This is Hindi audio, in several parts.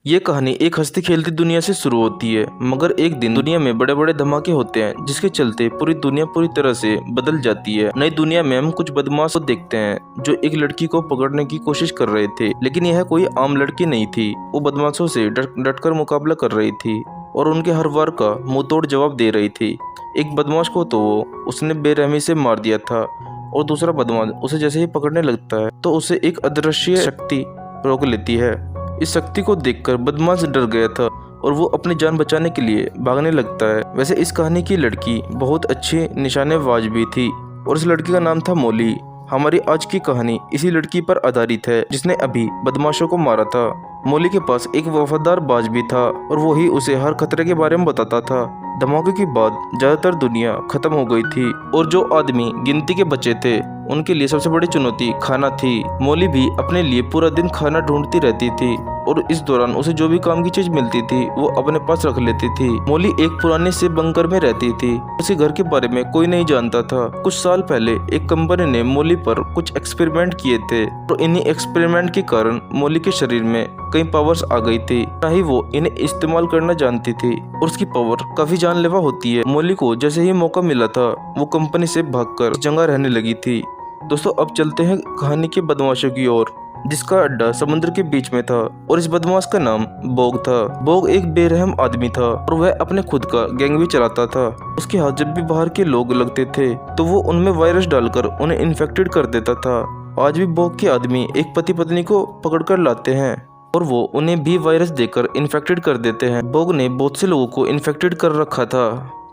ये कहानी एक हंसती खेलती दुनिया से शुरू होती है, मगर एक दिन दुनिया में बड़े बड़े धमाके होते हैं जिसके चलते पूरी दुनिया पूरी तरह से बदल जाती है। नई दुनिया में हम कुछ बदमाश को देखते हैं जो एक लड़की को पकड़ने की कोशिश कर रहे थे, लेकिन यह कोई आम लड़की नहीं थी। वो बदमाशों से डटकर मुकाबला कर रही थी और उनके हर वार का मुंह तोड़ जवाब दे रही थी। एक बदमाश को तो उसने बेरहमी से मार दिया था और दूसरा बदमाश उसे जैसे ही पकड़ने लगता है तो उसे एक अदृश्य शक्ति रोक लेती है। इस शक्ति को देखकर बदमाश डर गया था और वो अपनी जान बचाने के लिए भागने लगता है। वैसे इस कहानी की लड़की बहुत अच्छी निशानेबाज भी थी और इस लड़की का नाम था मोली। हमारी आज की कहानी इसी लड़की पर आधारित है जिसने अभी बदमाशों को मारा था। मोली के पास एक वफादार बाज भी था और वो ही उसे हर खतरे के बारे में बताता था। धमाके के बाद ज्यादातर दुनिया खत्म हो गई थी और जो आदमी गिनती के बचे थे उनके लिए सबसे बड़ी चुनौती खाना थी। मोली भी अपने लिए पूरा दिन खाना ढूंढती रहती थी और इस दौरान उसे जो भी काम की चीज मिलती थी वो अपने पास रख लेती थी। मोली एक पुराने से बंकर में रहती थी। उसी घर के बारे में कोई नहीं जानता था। कुछ साल पहले एक कंपनी ने मोली पर कुछ एक्सपेरिमेंट किए थे और इन्हीं एक्सपेरिमेंट के कारण मोली के शरीर में कई पावर्स आ गई थी। ना ही वो इन्हें इस्तेमाल करना जानती थी और उसकी पावर काफी जानलेवा होती है। मोली को जैसे ही मौका मिला था वो कंपनी से भागकर जगह रहने लगी थी। दोस्तों अब चलते हैं कहानी के बदमाशों की ओर, जिसका अड्डा समुद्र के बीच में था और इस बदमाश का नाम बोग था। बोग एक बेरहम आदमी था और वह अपने खुद का गैंग भी चलाता था। उसके हाथ जब भी बाहर के लोग लगते थे तो वो उनमें वायरस डालकर उन्हें इन्फेक्टेड कर देता था। आज भी बोग के आदमी एक पति पत्नी को पकड़कर लाते हैं और वो उन्हें भी वायरस देकर इन्फेक्टेड कर देते हैं। बोग ने बहुत से लोगों को इन्फेक्टेड कर रखा था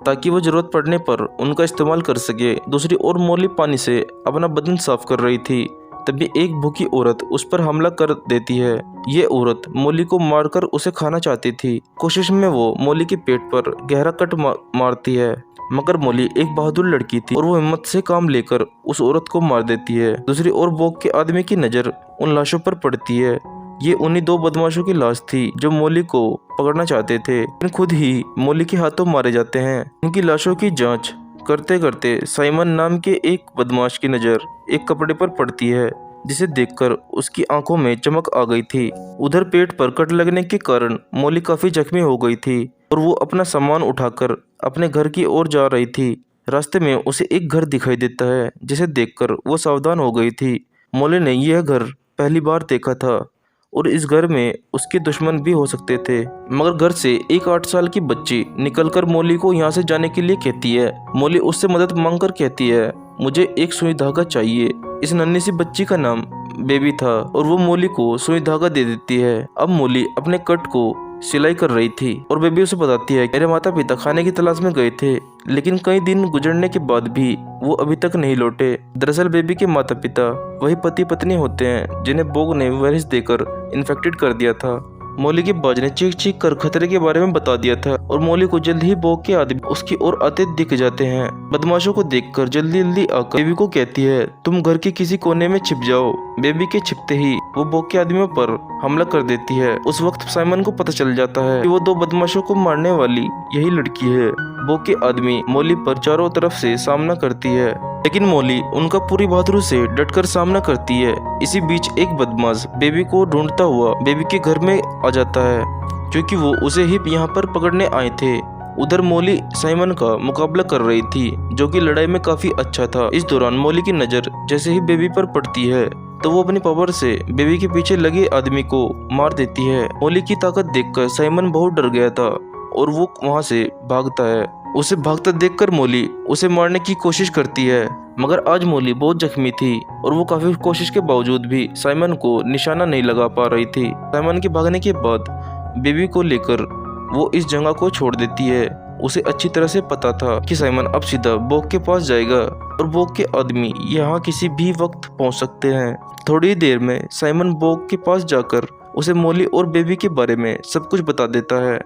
ताकि वो जरूरत पड़ने पर उनका इस्तेमाल कर सके। दूसरी ओर मोली पानी से अपना बदन साफ कर रही थी, तभी एक भूखी औरत उस पर हमला कर देती है। ये औरत मोली को मारकर उसे खाना चाहती थी। कोशिश में वो मोली के पेट पर गहरा कट मारती है, मगर मोली एक बहादुर लड़की थी और वो हिम्मत से काम लेकर उस औरत को मार देती है। दूसरी ओर बोग के आदमी की नजर उन लाशों पर पड़ती है। ये उन्हीं दो बदमाशों की लाश थी जो मोली को पकड़ना चाहते थे, लेकिन खुद ही मोली के हाथों मारे जाते हैं। इनकी लाशों की जांच करते करते साइमन नाम के एक बदमाश की नज़र एक कपड़े पर पड़ती है, जिसे देखकर उसकी आंखों में चमक आ गई थी। उधर पेट पर कट लगने के कारण मोली काफी जख्मी हो गई थी और वो अपना सामान उठाकर अपने घर की ओर जा रही थी। रास्ते में उसे एक घर दिखाई देता है जिसे देखकर वो सावधान हो गई थी। मोली ने यह घर पहली बार देखा था और इस घर में उसके दुश्मन भी हो सकते थे, मगर घर से एक 8 साल की बच्ची निकलकर मोली को यहाँ से जाने के लिए कहती है। मोली उससे मदद मांगकर कहती है, मुझे एक सुई धागा चाहिए। इस नन्ही सी बच्ची का नाम बेबी था और वो मोली को सुई धागा दे देती है। अब मोली अपने कट को सिलाई कर रही थी और बेबी उसे बताती है, मेरे माता पिता खाने की तलाश में गए थे, लेकिन कई दिन गुजरने के बाद भी वो अभी तक नहीं लौटे। दरअसल बेबी के माता पिता वही पति पत्नी होते हैं जिन्हें बोग ने वायरस देकर इन्फेक्टेड कर दिया था। मोली के बाज ने चीख चीख कर खतरे के बारे में बता दिया था और मोली को जल्द ही बोग के आदमी उसकी ओर आते दिख जाते हैं। बदमाशों को देखकर जल्दी जल्दी आकर बेबी को कहती है, तुम घर के किसी कोने में छिप जाओ। बेबी के छिपते ही वो बोग के आदमियों पर हमला कर देती है। उस वक्त साइमन को पता चल जाता है कि वो दो बदमाशों को मारने वाली यही लड़की है। बोग के आदमी मोली पर चारों तरफ से सामना करती है, लेकिन मोली उनका पूरी बहादुरी से डटकर सामना करती है। इसी बीच एक बदमाश बेबी को ढूंढता हुआ बेबी के घर में आ जाता है, क्योंकि वो उसे ही यहाँ पर पकड़ने आए थे। उधर मोली साइमन का मुकाबला कर रही थी, जो कि लड़ाई में काफी अच्छा था। इस दौरान मोली की नजर जैसे ही बेबी पर पड़ती है तो वो अपनी पावर से बेबी के पीछे लगे आदमी को मार देती है। मोली की ताकत देखकर साइमन बहुत डर गया था और वो वहाँ से भागता है। उसे भागता देखकर मोली उसे मारने की कोशिश करती है, मगर आज मोली बहुत जख्मी थी और वो काफी कोशिश के बावजूद भी साइमन को निशाना नहीं लगा पा रही थी। साइमन के भागने के बाद बेबी को लेकर वो इस जगह को छोड़ देती है। उसे अच्छी तरह से पता था कि साइमन अब सीधा बोग के पास जाएगा और बोग के आदमी यहाँ किसी भी वक्त पहुँच सकते हैं। थोड़ी देर में साइमन बोग के पास जाकर उसे मोली और बेबी के बारे में सब कुछ बता देता है।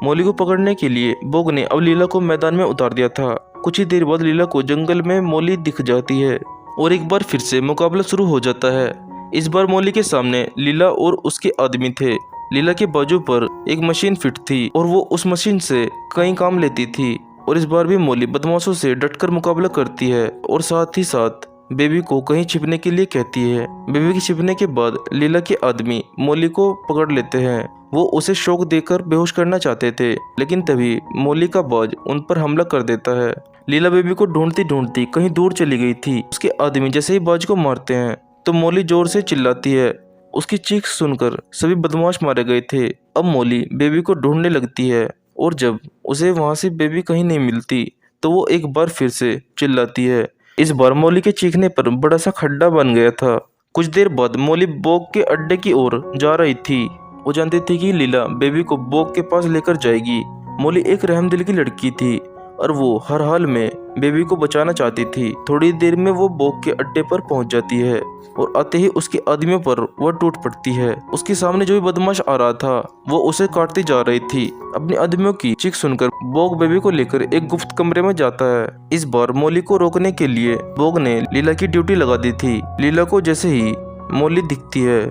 मोली को पकड़ने के लिए बोग ने अब लीला को मैदान में उतार दिया था। कुछ ही देर बाद लीला को जंगल में मोली दिख जाती है और एक बार फिर से मुकाबला शुरू हो जाता है। इस बार मोली के सामने लीला और उसके आदमी थे। लीला के बाजू पर एक मशीन फिट थी और वो उस मशीन से कई काम लेती थी और इस बार भी मोली बदमाशों से डटकर मुकाबला करती है और साथ ही साथ बेबी को कहीं छिपने के लिए कहती है। बेबी के छिपने के बाद लीला के आदमी मोली को पकड़ लेते हैं। वो उसे शॉक देकर बेहोश करना चाहते थे, लेकिन तभी मोली का बाज उन पर हमला कर देता है। लीला बेबी को ढूंढती ढूंढती कहीं दूर चली गई थी। उसके आदमी जैसे ही बाज को मारते हैं तो मोली जोर से चिल्लाती है। उसकी चीख सुनकर सभी बदमाश मारे गए थे। अब मोली बेबी को ढूंढने लगती है और जब उसे वहां से बेबी कहीं नहीं मिलती तो वो एक बार फिर से चिल्लाती है। इस बार मोली के चीखने पर बड़ा सा खड्डा बन गया था। कुछ देर बाद मोली बोक के अड्डे की ओर जा रही थी। वो जानती थी कि लीला बेबी को बोक के पास लेकर जाएगी। मोली एक रहमदिल की लड़की थी और वो हर हाल में बेबी को बचाना चाहती थी। थोड़ी देर में वो बोक के अड्डे पर पहुंच जाती है और आते ही उसके आदमियों पर वह टूट पड़ती है। उसके सामने जो भी बदमाश आ रहा था वो उसे काटती जा रही थी। अपने आदमियों की चीख सुनकर बोक बेबी को लेकर एक गुप्त कमरे में जाता है। इस बार मोली को रोकने के लिए बोक ने लीला की ड्यूटी लगा दी थी। लीला को जैसे ही मोली दिखती है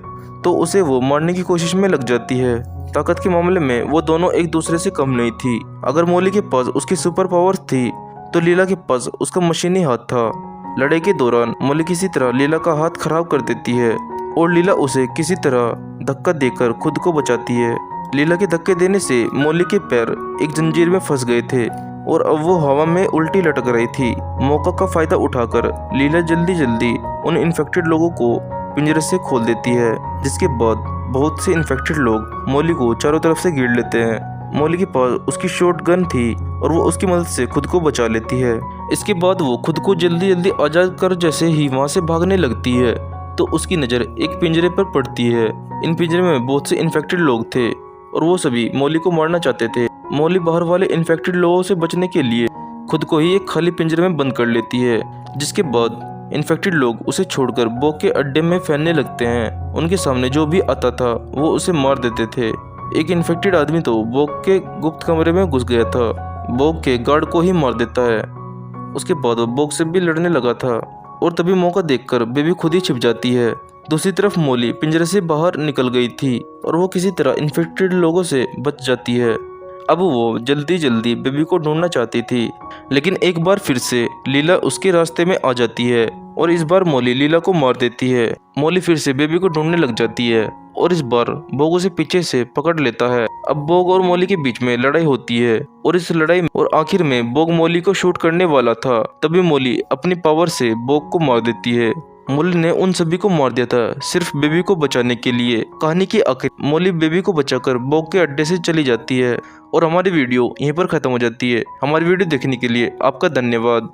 तो उसे वो मारने की कोशिश में लग जाती है। ताकत के मामले में वो दोनों एक दूसरे से कम नहीं थी। अगर मोली के पास उसकी सुपर पावर थी तो लीला के पास उसका मशीनी हाथ था। लड़ाई के दौरान मोली किसी तरह लीला का हाथ खराब कर देती है और लीला उसे किसी तरह धक्का देकर खुद को बचाती है। लीला के धक्के देने से मोली के पैर एक जंजीर में फंस गए थे और अब वो हवा में उल्टी लटक रही थी। मौका का फायदा उठाकर लीला जल्दी जल्दी उन इन्फेक्टेड लोगों को पिंजरे से खोल देती है, जिसके बाद बहुत से इन्फेक्टेड लोग मोली को चारों तरफ से घेर लेते हैं। मोली के पास उसकी शॉटगन थी और वो उसकी मदद से खुद को बचा लेती है। इसके बाद वो खुद को जल्दी जल्दी आजाद कर जैसे ही वहां से भागने लगती है तो उसकी नज़र एक पिंजरे पर पड़ती है। इन पिंजरे में बहुत से इन्फेक्टेड लोग थे और वो सभी मोली को मारना चाहते थे। मोली बाहर वाले इन्फेक्टेड लोगों से बचने के लिए खुद को ही एक खाली पिंजरे में बंद कर लेती है, जिसके बाद इन्फेक्टेड लोग उसे छोड़कर बोक के अड्डे में फैलने लगते हैं। उनके सामने जो भी आता था वो उसे मार देते थे। एक इन्फेक्टेड आदमी तो बोक के गुप्त कमरे में घुस गया था। बोक के गार्ड को ही मार देता है। उसके बाद वो बोक से भी लड़ने लगा था और तभी मौका देखकर बेबी खुद ही छिप जाती है। दूसरी तरफ मोली पिंजरे से बाहर निकल गई थी और वो किसी तरह इन्फेक्टेड लोगों से बच जाती है। अब वो जल्दी जल्दी बेबी को ढूंढना चाहती थी, लेकिन एक बार फिर से लीला उसके रास्ते में आ जाती है और इस बार मोली लीला को मार देती है। मोली फिर से बेबी को ढूंढने लग जाती है और इस बार बोग उसे पीछे से पकड़ लेता है। अब बोग और मोली के बीच में लड़ाई होती है और इस लड़ाई में और आखिर में बोग मोली को शूट करने वाला था, तभी मोली अपनी पावर से बोग को मार देती है। मोली ने उन सभी को मार दिया था सिर्फ बेबी को बचाने के लिए। कहानी की आखिर मोली बेबी को बचाकर बोग के अड्डे से चली जाती है और हमारी वीडियो यहीं पर खत्म हो जाती है। हमारी वीडियो देखने के लिए आपका धन्यवाद।